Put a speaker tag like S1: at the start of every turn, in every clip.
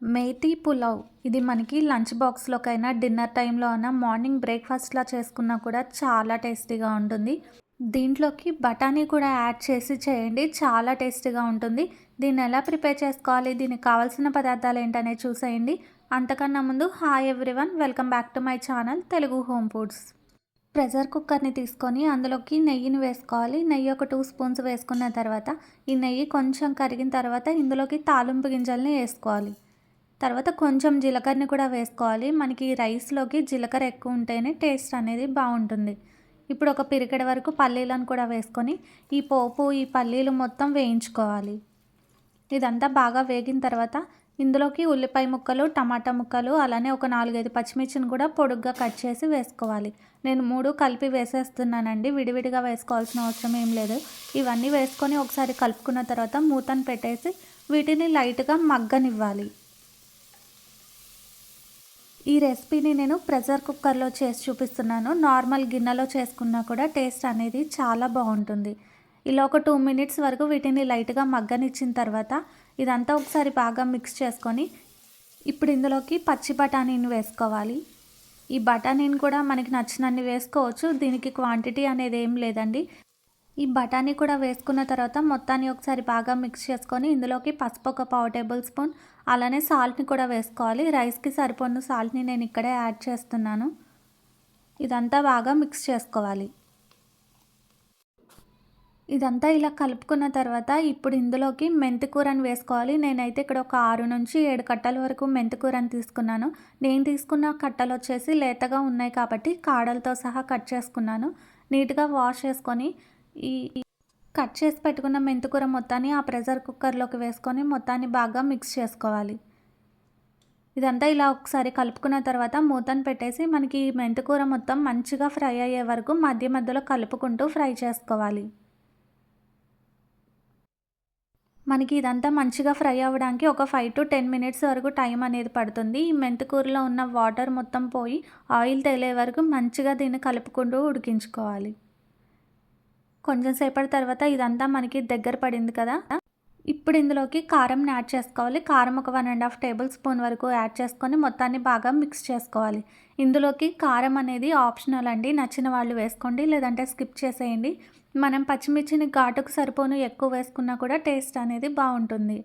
S1: మేతి పులావ్ ఇది మనకి lunch బాక్స్‌లోకైనా, dinner టైంలో అయినా, మార్నింగ్ బ్రేక్‌ఫాస్ట్‌లా చేసుకున్నా కూడా చాలా టేస్టీగా ఉంటుంది. దీంట్లోకి బఠానీ కూడా యాడ్ చేసి చేయండి. చాలా టేస్టీగా ఉంటుంది. దీన్ని ఎలా ప్రిపేర్ చేసుకోవాలి, దీనికి కావాల్సిన పదార్థాలు ఏంటనేది చూసేయండి. అంతకన్నా ముందు hi everyone, welcome back to my channel Telugu home foods. Pressure కుక్కర్‌ని తీసుకొని అందులోకి నెయ్యిని వేసుకోవాలి. నెయ్యి ఒక 2 స్పూన్స్ వేసుకున్న తర్వాత, ఈ నెయ్యి కొంచెం కరిగిన తర్వాత ఇందులోకి తాలింపు గింజల్ని వేసుకోవాలి. తర్వాత కొంచెం జీలకర్రని కూడా వేసుకోవాలి. మనకి రైస్‌లోకి జీలకర్ర ఎక్కువ ఉంటేనే టేస్ట్ అనేది బావుంటుంది. ఇప్పుడు ఒక పిరికెడు వరకు పల్లీలను కూడా వేసుకొని, ఈ పోపు, ఈ పల్లీలు మొత్తం వేయించుకోవాలి. ఇదంతా బాగా వేగిన తర్వాత ఇందులోకి ఉల్లిపాయ ముక్కలు, టమాటా ముక్కలు, అలానే ఒక 4, 5 పచ్చిమిర్చిని కూడా పొడుగ్గా కట్ చేసి వేసుకోవాలి. నేను 3 కలిపి వేసేస్తున్నానండి. విడివిడిగా వేసుకోవాల్సిన అవసరం ఏం లేదు. ఇవన్నీ వేసుకొని ఒకసారి కలుపుకున్న తర్వాత మూతను పెట్టేసి వీటిని లైట్‌గా మగ్గనివ్వాలి. ఈ రెసిపీని నేను ప్రెషర్ కుక్కర్‌లో చేసి చూపిస్తున్నాను. నార్మల్ గిన్నెలో చేసుకున్నా కూడా టేస్ట్ అనేది చాలా బాగుంటుంది. ఇలా ఒక 2 మినిట్స్ వరకు వీటిని లైట్‌గా మగ్గనిచ్చిన తర్వాత ఇదంతా ఒకసారి బాగా మిక్స్ చేసుకొని, ఇప్పుడు ఇందులోకి పచ్చి బఠానీని వేసుకోవాలి. ఈ బఠానీని కూడా మనకి నచ్చినన్ని వేసుకోవచ్చు. దీనికి క్వాంటిటీ అనేది ఏం లేదండి. ఈ బఠానీ కూడా వేసుకున్న తర్వాత మొత్తాన్ని ఒకసారి బాగా మిక్స్ చేసుకొని ఇందులోకి పసుపు ఒక పావు టేబుల్ స్పూన్, అలానే సాల్ట్ని కూడా వేసుకోవాలి. రైస్కి సరిపడిన సాల్ట్ని నేను ఇక్కడే యాడ్ చేస్తున్నాను. ఇదంతా బాగా మిక్స్ చేసుకోవాలి. ఇదంతా ఇలా కలుపుకున్న తర్వాత ఇప్పుడు ఇందులోకి మెంతికూరని వేసుకోవాలి. నేనైతే ఇక్కడ ఒక 6 నుంచి 7 కట్టల వరకు మెంతికూరని తీసుకున్నాను. నేను తీసుకున్న కట్టలు వచ్చేసి లేతగా ఉన్నాయి కాబట్టి కాడలతో సహా కట్ చేసుకున్నాను. నీట్గా వాష్ చేసుకొని ఈ కట్ చేసి పెట్టుకున్న మెంతికూర మొత్తాన్ని ఆ ప్రెషర్ కుక్కర్లోకి వేసుకొని మొత్తాన్ని బాగా మిక్స్ చేసుకోవాలి. ఇదంతా ఇలా ఒకసారి కలుపుకున్న తర్వాత మూతను పెట్టేసి మనకి ఈ మెంతికూర మొత్తం మంచిగా ఫ్రై అయ్యే వరకు మధ్య మధ్యలో కలుపుకుంటూ ఫ్రై చేసుకోవాలి. మనకి ఇదంతా మంచిగా ఫ్రై అవ్వడానికి ఒక 5 to 10 మినిట్స్ వరకు టైం అనేది పడుతుంది. ఈ మెంతికూరలో ఉన్న వాటర్ మొత్తం పోయి ఆయిల్ తేలే వరకు మంచిగా దీన్ని కలుపుకుంటూ ఉడికించుకోవాలి. కొంచెం సేపటి తర్వాత ఇదంతా మనకి దగ్గర పడింది కదా. ఇప్పుడు ఇందులోకి కారంని యాడ్ చేసుకోవాలి. కారం ఒక 1.5 టేబుల్ స్పూన్ వరకు యాడ్ చేసుకొని మొత్తాన్ని బాగా మిక్స్ చేసుకోవాలి. ఇందులోకి కారం అనేది ఆప్షనల్ అండి. నచ్చిన వాళ్ళు వేసుకోండి, లేదంటే స్కిప్ చేసేయండి. మనం పచ్చిమిర్చిని ఘాటుకు సరిపోను ఎక్కువ వేసుకున్నా కూడా టేస్ట్ అనేది బాగుంటుంది.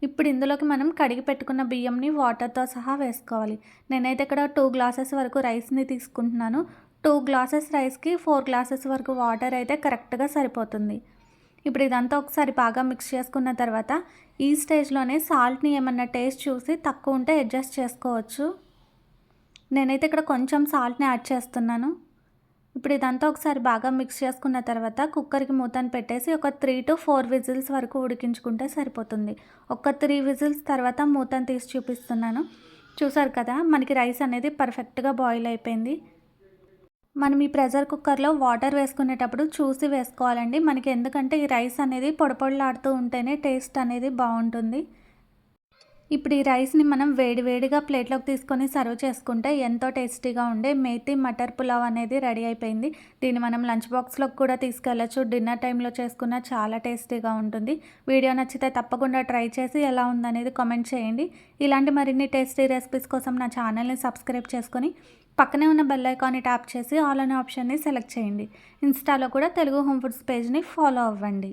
S1: ఇప్పుడు ఇందులోకి మనం కడిగి పెట్టుకున్న బియ్యంని వాటర్తో సహా వేసుకోవాలి. నేనైతే ఇక్కడ 2 గ్లాసెస్ వరకు రైస్ని తీసుకుంటున్నాను. 2 గ్లాసెస్ రైస్కి 4 గ్లాసెస్ వరకు వాటర్ అయితే కరెక్ట్గా సరిపోతుంది. ఇప్పుడు ఇదంతా ఒకసారి బాగా మిక్స్ చేసుకున్న తర్వాత ఈ స్టేజ్లోనే సాల్ట్ని ఏమన్నా టేస్ట్ చూసి తక్కువ ఉంటే అడ్జస్ట్ చేసుకోవచ్చు. నేనైతే ఇక్కడ కొంచెం సాల్ట్ని యాడ్ చేస్తున్నాను. ఇప్పుడు ఇదంతా ఒకసారి బాగా మిక్స్ చేసుకున్న తర్వాత కుక్కర్కి మూతను పెట్టేసి ఒక 3 to 4 విజిల్స్ వరకు ఉడికించుకుంటే సరిపోతుంది. ఒక 3 విజిల్స్ తర్వాత మూతను తీసి చూపిస్తున్నాను. చూసారు కదా, మనకి రైస్ అనేది పర్ఫెక్ట్గా బాయిల్ అయిపోయింది. మనం ఈ ప్రెషర్ కుక్కర్లో వాటర్ వేసుకునేటప్పుడు చూసి వేసుకోవాలండి. మనకి ఎందుకంటే ఈ రైస్ అనేది పొడి ఉంటేనే టేస్ట్ అనేది బాగుంటుంది. ఇప్పుడు ఈ రైస్ని మనం వేడివేడిగా ప్లేట్లోకి తీసుకొని సర్వ్ చేసుకుంటే ఎంతో టేస్టీగా ఉండే మేతి మటర్ పులావ్ అనేది రెడీ అయిపోయింది. దీన్ని మనం లంచ్ బాక్స్లోకి కూడా తీసుకెళ్ళచ్చు. డిన్నర్ టైంలో చేసుకున్న చాలా టేస్టీగా ఉంటుంది. వీడియో నచ్చితే తప్పకుండా ట్రై చేసి ఎలా ఉందనేది కామెంట్ చేయండి. ఇలాంటి మరిన్ని టేస్టీ రెసిపీస్ కోసం నా ఛానల్ని సబ్స్క్రైబ్ చేసుకొని పక్కనే ఉన్న బెల్ ఐకాన్ని ట్యాప్ చేసి ఆల్ అనే ఆప్షన్ని సెలెక్ట్ చేయండి. ఇన్స్టాలో కూడా తెలుగు హోమ్ ఫుడ్స్ పేజ్ని ఫాలో అవ్వండి.